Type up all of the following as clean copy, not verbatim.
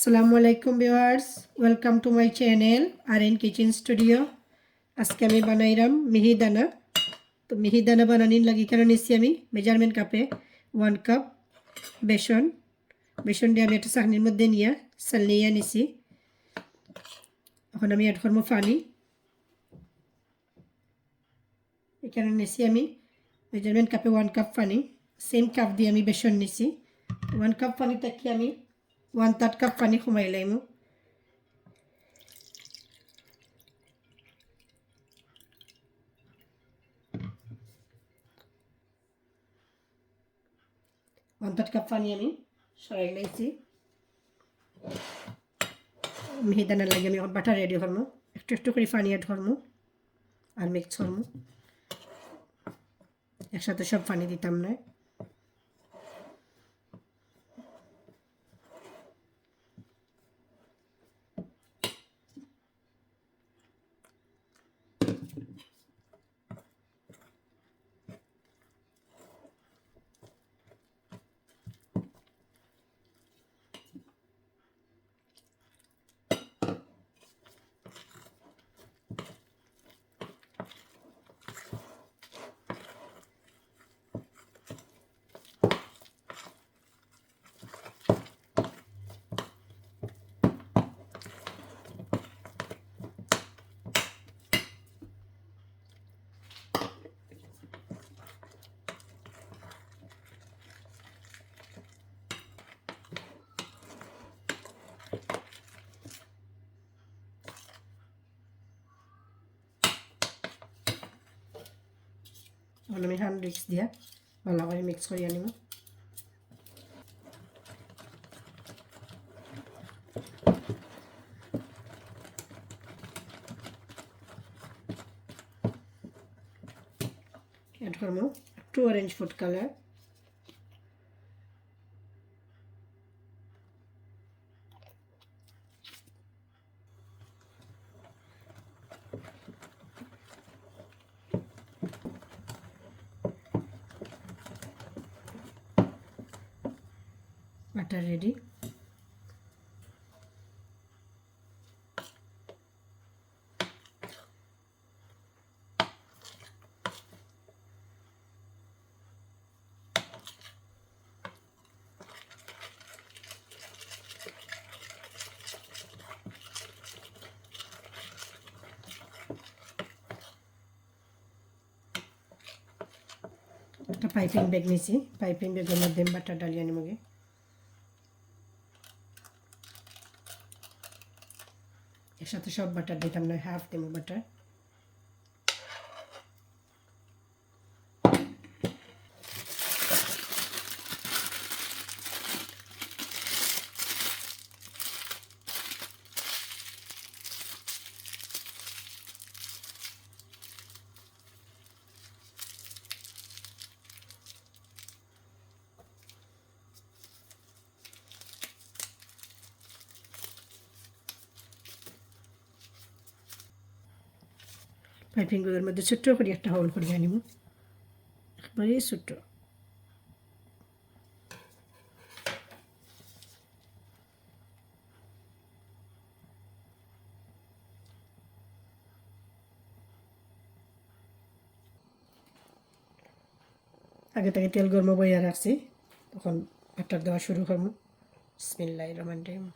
আসসালামুআলাইকুম viewers, welcome to my channel RN kitchen studio. আজকে আমি বানাইলাম মিহিদানা। তো মিহিদানা বানানোর লাগি এখানে নিচ্ছি আমি মেজারমেন্ট কাপে 1 কাপ বেসন দিয়ে আমি একটা চাকনির মধ্যে নিয়ে চালনিয়ে নিছি। এখন আমি অ্যাড করবো পানি। এখানে নিছি আমি মেজারমেন্ট কাপে 1 কাপ পানি, সেম কাপ দিয়ে আমি বেসন নিছি। 1 কাপ পানি থেকে আমি 1/3 কাপ পানি কমাই লাইমু। অর্ধেক কাপ পানি আমি সরাই লাইছি। মিহিদানার লাগে আমি বাটার রেডি করবো। একটু একটু করে পানি অ্যাড করবো আর মিক্স করবো। একসাথে সব পানি দিতাম না। আমি হ্যান্ড উইক্স দিয়ে ভালো করে মিক্স করিয়ে নিব। অ্যাড করবো একটু orange food colour. Butter ready. একটা পাইপিং ব্যাগ নিয়েছি, পাইপিং ব্যাগের মধ্যে বাটার ডালিয়ে নিমগে। একসাথে সব বাটার দিতাম না, হাফ দিব বাটার। পাইপিং ব্যাগের মধ্যে ছোট্ট করে একটা হোল করে আনিব, একবারে ছোট্ট। আগে থেকে তেল গরম বইয়া রাখছি, তখন বাটার দেওয়া শুরু করবো। বিসমিল্লাহির রহমানির রহিম।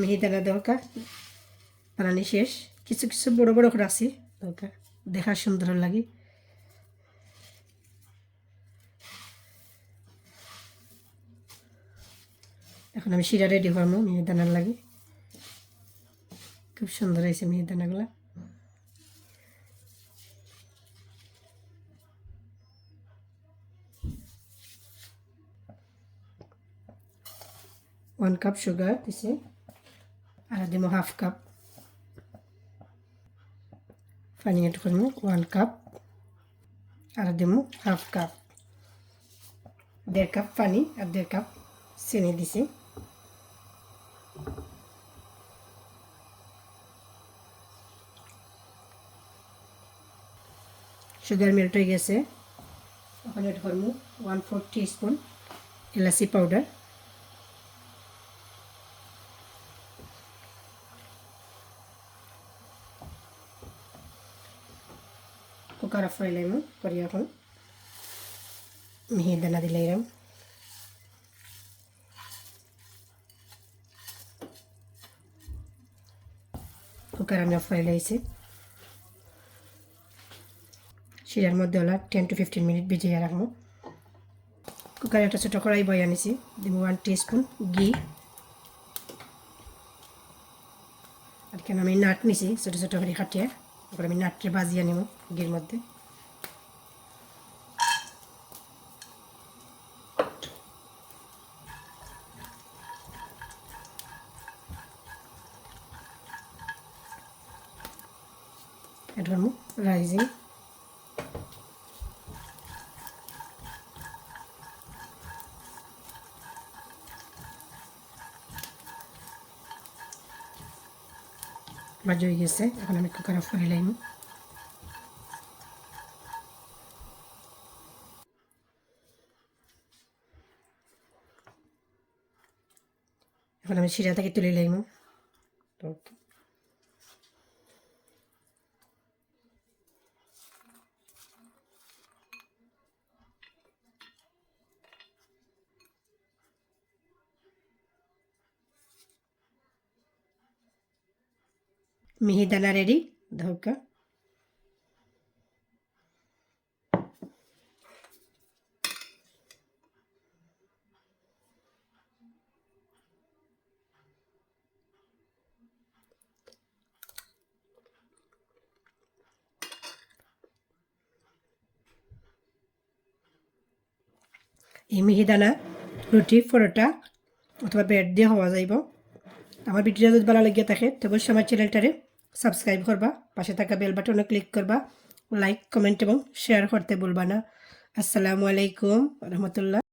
মিহিদানা দরকার বানানি শেষ কিছু কিছু বড় বড় করে রাখছি দরকার দেখা সুন্দর লাগে এখন আমি শিরা রেডি করবো মিহিদানার লাগে খুব সুন্দর হয়েছে মিহিদানাগুলো ওয়ান কাপ সুগার দিছি আর দিব হাফ কাপ পানি এড করবো 1 কাপ আর দিব হাফ কাপ 1.5 কাপ পানি আর 1.5 কাপ চিনি দিছি সুগার মেল্ট হয়ে গেছে এখন এড করবো 1/4 টিস্পুন এলাচি পাউডার কুকার অফ করে করি এখন মিহিদানা দিলাম কুকার আমি অফ করে লাইছি শিরার মধ্যে হলো 10 to 15 মিনিট ভিজিয়ে রাখবো কুকারে একটা ছোটো কড়াই বই আনিছি দিব 1 টিস্পুন ঘি আর কেন আমি নাট নিছি ছোটো ছোটো করে কাটিয়ে তারপরে আমি নাটকে ভাজিয়ে নেব ঘির মধ্যে এড করবো রাইজিং ভাজি হয়ে গেছে এখন আমি কুকার অফ করে লাইম এখন আমি শিরা থেকে তুলে লাইম মিহিদানা রেডি ধোকা এই মিহিদানা রুটি পরোটা অথবা ব্রেড দিয়ে হওয়া যাইব আমার ভিডিওটা যদি ভালো লাগিয়ে থাকে তো অবশ্যই আমার চ্যানেলটারে সাবস্ক্রাইব করবা পাশে থাকা বেল বাটনে ক্লিক করবা লাইক কমেন্ট এবং শেয়ার করতে ভুলবা না আসসালামু আলাইকুম রহমতুল্লাহ